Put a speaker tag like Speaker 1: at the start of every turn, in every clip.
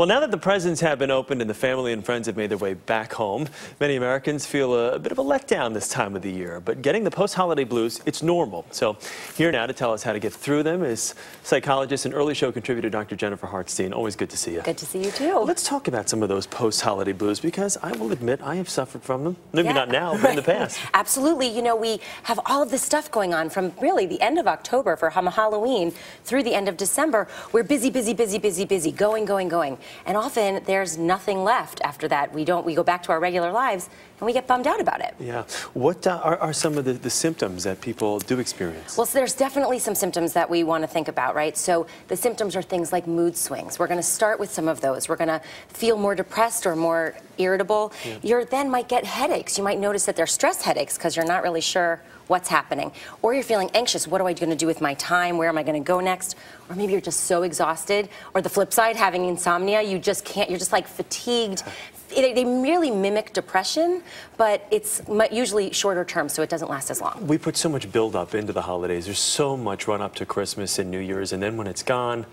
Speaker 1: Well, now that the presents have been opened and the family and friends have made their way back home, many Americans feel a bit of a letdown this time of the year. But getting the post-holiday blues, it's normal. So here now to tell us how to get through them is psychologist and early show contributor Dr. Jennifer Hartstein. Always good to see you.
Speaker 2: Good to see you too.
Speaker 1: Well, let's talk about some of those post-holiday blues because I will admit I have suffered from them. Maybe not now, but in the past.
Speaker 2: Absolutely. You know, we have all of this stuff going on from really the end of October for Halloween through the end of December. We're busy, going. And often there's nothing left after that. We go back to our regular lives and we get bummed out about it.
Speaker 1: Yeah. What are some of the symptoms that people do experience?
Speaker 2: Well, so there's definitely some symptoms that we want to think about, right? So the symptoms are things like mood swings. We're going to start with some of those. We're going to feel more depressed or more irritable.
Speaker 1: Yeah.
Speaker 2: You then might get headaches. You might notice that they're stress headaches because you're not really sure what's happening. Or you're feeling anxious. What am I going to do with my time? Where am I going to go next? Or maybe you're just so exhausted. Or the flip side, having insomnia, you just can't, you're just like fatigued. They really mimic depression, but it's usually shorter term, so it doesn't last as long.
Speaker 1: We put so much build-up into the holidays. There's so much run-up to Christmas and New Year's, and then when it's gone,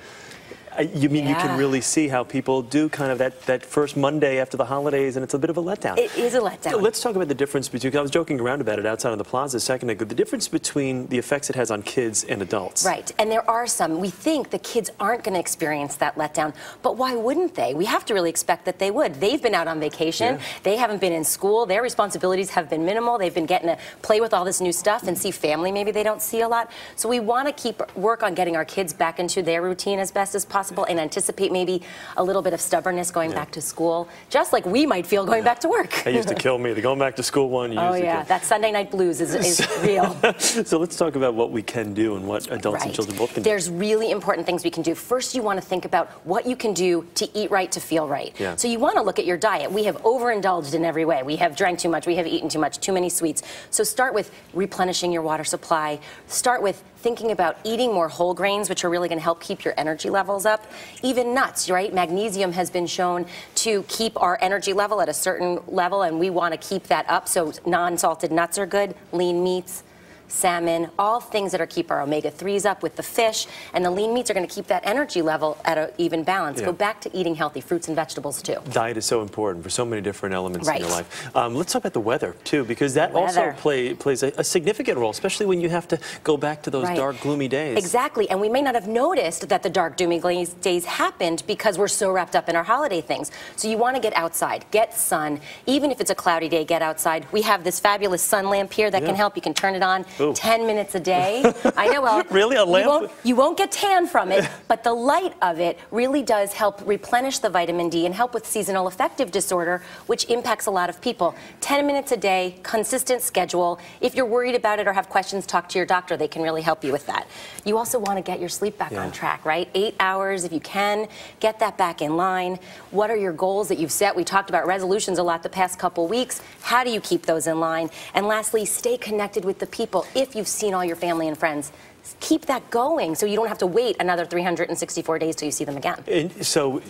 Speaker 1: you can really see how people do kind of that first Monday after the holidays, and it's a bit of a letdown.
Speaker 2: It is a letdown.
Speaker 1: So let's talk about the difference between, I was joking around about it outside on the plaza a second ago, the difference between the effects it has on kids and adults.
Speaker 2: Right, and there are some. We think the kids aren't going to experience that letdown, but why wouldn't they? We have to really expect that they would. They've been out on vacation.
Speaker 1: Yeah.
Speaker 2: They haven't been in school. Their responsibilities have been minimal. They've been getting to play with all this new stuff and see family maybe they don't see a lot. So we want to work on getting our kids back into their routine as best as possible and anticipate maybe a little bit of stubbornness going back to school, just like we might feel going back to work.
Speaker 1: That used to kill me. The going back to school one.
Speaker 2: Oh yeah, that Sunday night blues is real.
Speaker 1: So let's talk about what we can do and what adults and children both can do.
Speaker 2: There's really important things we can do. First, you want to think about what you can do to eat right, to feel right.
Speaker 1: Yeah.
Speaker 2: So you want to look at your diet. We have overindulged in every way. We have drank too much. We have eaten too much, too many sweets. So start with replenishing your water supply. Start with thinking about eating more whole grains, which are really going to help keep your energy levels up. Even nuts, right? Magnesium has been shown to keep our energy level at a certain level, and we want to keep that up. So non-salted nuts are good, lean meats, salmon, all things that keep our omega-3s up with the fish, and the lean meats are going to keep that energy level at an even balance.
Speaker 1: Yeah.
Speaker 2: Go back to eating healthy fruits and vegetables too.
Speaker 1: Diet is so important for so many different elements in your life. Let's talk about the weather too, because that also plays a significant role, especially when you have to go back to those dark, gloomy days.
Speaker 2: Exactly, and we may not have noticed that the dark, gloomy days happened because we're so wrapped up in our holiday things. So you want to get outside, get sun. Even if it's a cloudy day, get outside. We have this fabulous sun lamp here that can help. You can turn it on. Ooh. 10 minutes a day. I know, well,
Speaker 1: really? A lamp?
Speaker 2: You won't get tan from it, but the light of it really does help replenish the vitamin D and help with seasonal affective disorder, which impacts a lot of people. 10 minutes a day, consistent schedule. If you're worried about it or have questions, talk to your doctor. They can really help you with that. You also want to get your sleep back on track, right? 8 hours if you can. Get that back in line. What are your goals that you've set? We talked about resolutions a lot the past couple weeks. How do you keep those in line? And lastly, stay connected with the people. If you've seen all your family and friends, keep that going so you don't have to wait another 364 days till you see them again.
Speaker 1: And so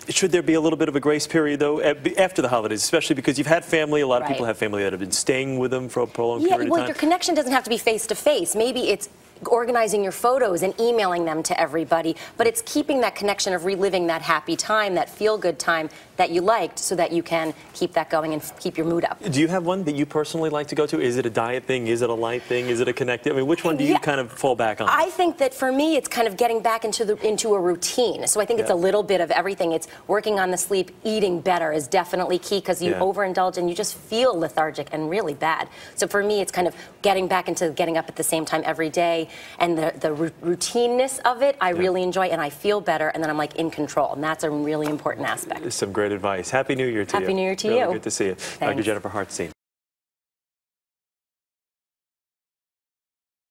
Speaker 1: should there be a little bit of a grace period, though, after the holidays, especially because you've had family, a lot of people have family that have been staying with them for a prolonged period of time?
Speaker 2: Well, your connection doesn't have to be face-to-face. Maybe it's organizing your photos and emailing them to everybody, but it's keeping that connection of reliving that happy time, that feel-good time that you liked, so that you can keep that going and keep your mood up.
Speaker 1: Do you have one that you personally like to go to? Is it a diet thing? Is it a light thing? Is it a connected? I mean, which one do you kind of fall back on?
Speaker 2: I think that for me, it's kind of getting back into a routine. So I think it's a little bit of everything. It's working on the sleep, eating better is definitely key because you overindulge and you just feel lethargic and really bad. So for me, it's kind of getting back into getting up at the same time every day, and the routineness of it, I really enjoy, and I feel better, and then I'm like in control, and that's a really important aspect.
Speaker 1: Some great advice. Happy New Year to you.
Speaker 2: Happy New Year to you.
Speaker 1: Really good to see you. Dr. Jennifer Hartstein.